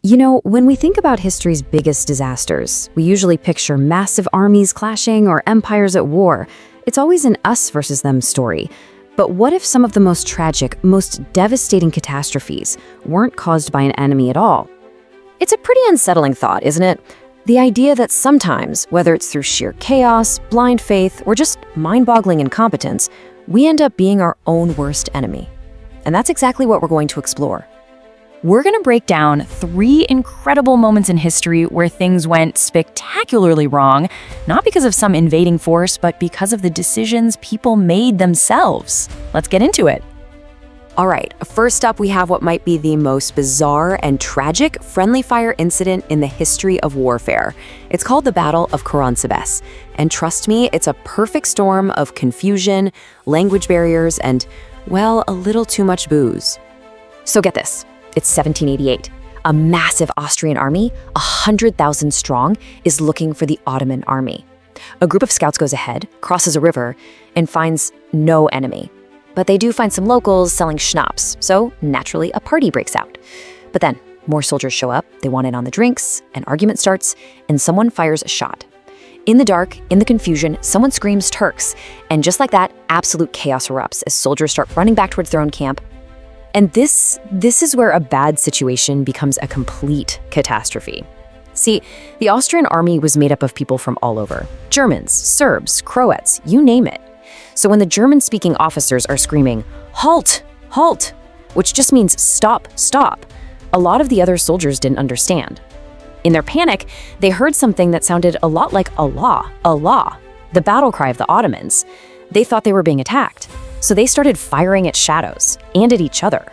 You know, when we think about history's biggest disasters, we usually picture massive armies clashing or empires at war. It's always an us versus them story. But what if some of the most tragic, most devastating catastrophes weren't caused by an enemy at all? It's a pretty unsettling thought, isn't it? The idea that sometimes, whether it's through sheer chaos, blind faith, or just mind-boggling incompetence, we end up being our own worst enemy. And that's exactly what we're going to explore. We're going to break down 3 incredible moments in history where things went spectacularly wrong, not because of some invading force, but because of the decisions people made themselves. Let's get into it. All right, first up, we have what might be the most bizarre and tragic friendly fire incident in the history of warfare. It's called the Battle of Karánsebes. And trust me, it's a perfect storm of confusion, language barriers, and, well, a little too much booze. So get this. It's 1788. A massive Austrian army, 100,000 strong, is looking for the Ottoman army. A group of scouts goes ahead, crosses a river, and finds no enemy. But they do find some locals selling schnapps, so naturally a party breaks out. But then, more soldiers show up, they want in on the drinks, an argument starts, and someone fires a shot. In the dark, in the confusion, someone screams Turks, and just like that, absolute chaos erupts as soldiers start running back towards their own camp. And this is where a bad situation becomes a complete catastrophe. See, the Austrian army was made up of people from all over. Germans, Serbs, Croats, you name it. So when the German-speaking officers are screaming, "Halt! Halt!" which just means stop, stop, a lot of the other soldiers didn't understand. In their panic, they heard something that sounded a lot like Allah, Allah, the battle cry of the Ottomans. They thought they were being attacked. So they started firing at shadows and at each other.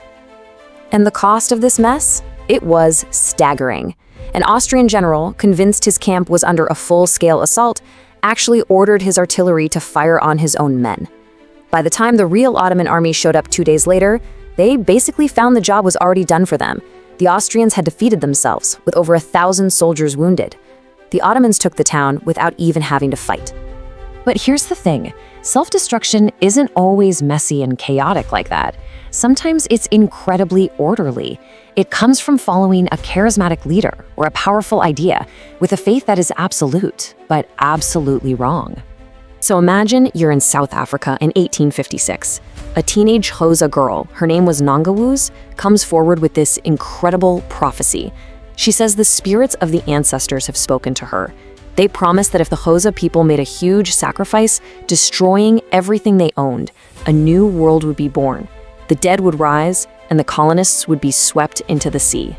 And the cost of this mess? It was staggering. An Austrian general, convinced his camp was under a full-scale assault, actually ordered his artillery to fire on his own men. By the time the real Ottoman army showed up 2 days later, they basically found the job was already done for them. The Austrians had defeated themselves, with over 1,000 soldiers wounded. The Ottomans took the town without even having to fight. But here's the thing. Self-destruction isn't always messy and chaotic like that. Sometimes it's incredibly orderly. It comes from following a charismatic leader or a powerful idea with a faith that is absolute, but absolutely wrong. So imagine you're in South Africa in 1856. A teenage Xhosa girl, her name was Nongawus, comes forward with this incredible prophecy. She says the spirits of the ancestors have spoken to her. They promised that if the Xhosa people made a huge sacrifice, destroying everything they owned, a new world would be born. The dead would rise, and the colonists would be swept into the sea.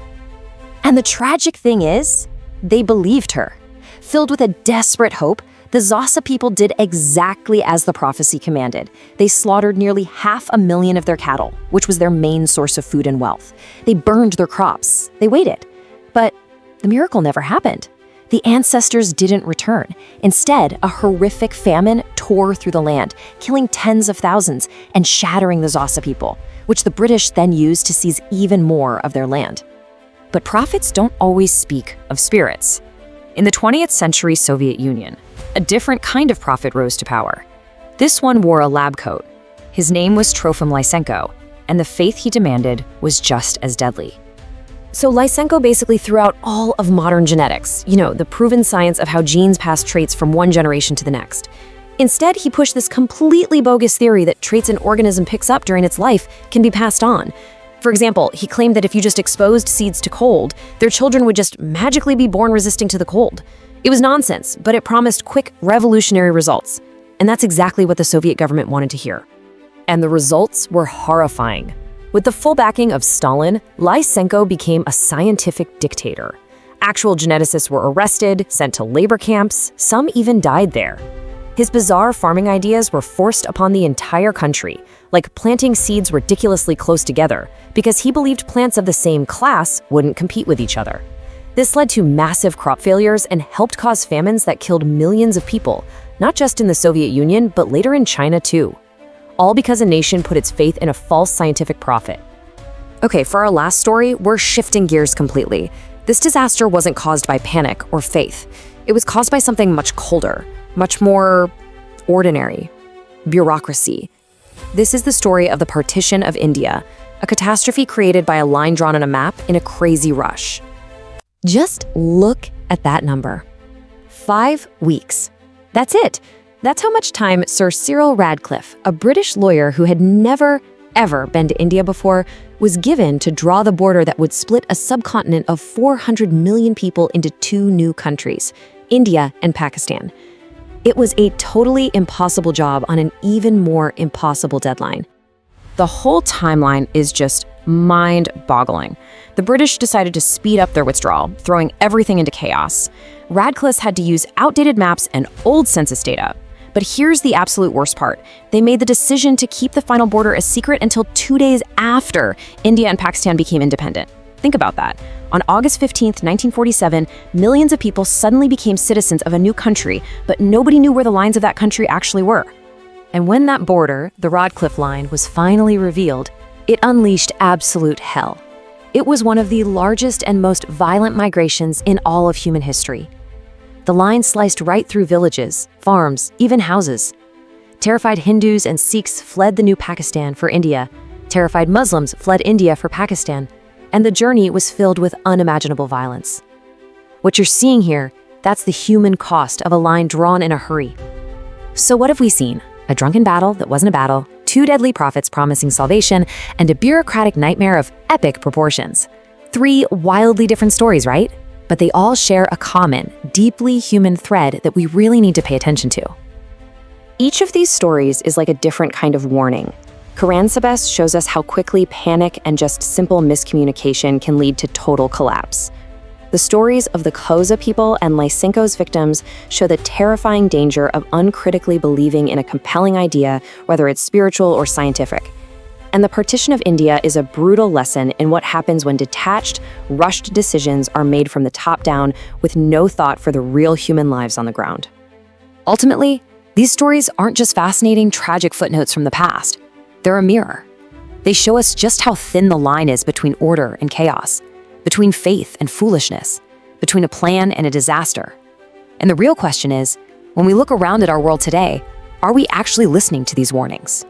And the tragic thing is, they believed her. Filled with a desperate hope, the Xhosa people did exactly as the prophecy commanded. They slaughtered nearly 500,000 of their cattle, which was their main source of food and wealth. They burned their crops. They waited. But the miracle never happened. The ancestors didn't return. Instead, a horrific famine tore through the land, killing tens of thousands and shattering the Xhosa people, which the British then used to seize even more of their land. But prophets don't always speak of spirits. In the 20th century Soviet Union, a different kind of prophet rose to power. This one wore a lab coat. His name was Trofim Lysenko, and the faith he demanded was just as deadly. So Lysenko basically threw out all of modern genetics, the proven science of how genes pass traits from one generation to the next. Instead, he pushed this completely bogus theory that traits an organism picks up during its life can be passed on. For example, he claimed that if you just exposed seeds to cold, their children would just magically be born resisting to the cold. It was nonsense, but it promised quick, revolutionary results. And that's exactly what the Soviet government wanted to hear. And the results were horrifying. With the full backing of Stalin, Lysenko became a scientific dictator. Actual geneticists were arrested, sent to labor camps, some even died there. His bizarre farming ideas were forced upon the entire country, like planting seeds ridiculously close together, because he believed plants of the same class wouldn't compete with each other. This led to massive crop failures and helped cause famines that killed millions of people, not just in the Soviet Union, but later in China too. All because a nation put its faith in a false scientific prophet. Okay, for our last story, we're shifting gears completely. This disaster wasn't caused by panic or faith. It was caused by something much colder, much more ordinary: bureaucracy. This is the story of the partition of India, a catastrophe created by a line drawn on a map in a crazy rush. Just look at that number. 5 weeks. That's it. That's how much time Sir Cyril Radcliffe, a British lawyer who had never, ever been to India before, was given to draw the border that would split a subcontinent of 400 million people into 2 new countries, India and Pakistan. It was a totally impossible job on an even more impossible deadline. The whole timeline is just mind-boggling. The British decided to speed up their withdrawal, throwing everything into chaos. Radcliffe had to use outdated maps and old census data. But here's the absolute worst part. They made the decision to keep the final border a secret until 2 days after India and Pakistan became independent. Think about that. On August 15th, 1947, millions of people suddenly became citizens of a new country, but nobody knew where the lines of that country actually were. And when that border, the Radcliffe Line, was finally revealed, it unleashed absolute hell. It was one of the largest and most violent migrations in all of human history. The line sliced right through villages, farms, even houses. Terrified Hindus and Sikhs fled the new Pakistan for India. Terrified Muslims fled India for Pakistan. And the journey was filled with unimaginable violence. What you're seeing here, that's the human cost of a line drawn in a hurry. So what have we seen? A drunken battle that wasn't a battle, 2 deadly prophets promising salvation, and a bureaucratic nightmare of epic proportions. 3 wildly different stories, right? But they all share a common, deeply human thread that we really need to pay attention to. Each of these stories is like a different kind of warning. Karánsebes shows us how quickly panic and just simple miscommunication can lead to total collapse. The stories of the Xhosa people and Lysenko's victims show the terrifying danger of uncritically believing in a compelling idea, whether it's spiritual or scientific. And the partition of India is a brutal lesson in what happens when detached, rushed decisions are made from the top down with no thought for the real human lives on the ground. Ultimately, these stories aren't just fascinating, tragic footnotes from the past. They're a mirror. They show us just how thin the line is between order and chaos, between faith and foolishness, between a plan and a disaster. And the real question is, when we look around at our world today, are we actually listening to these warnings?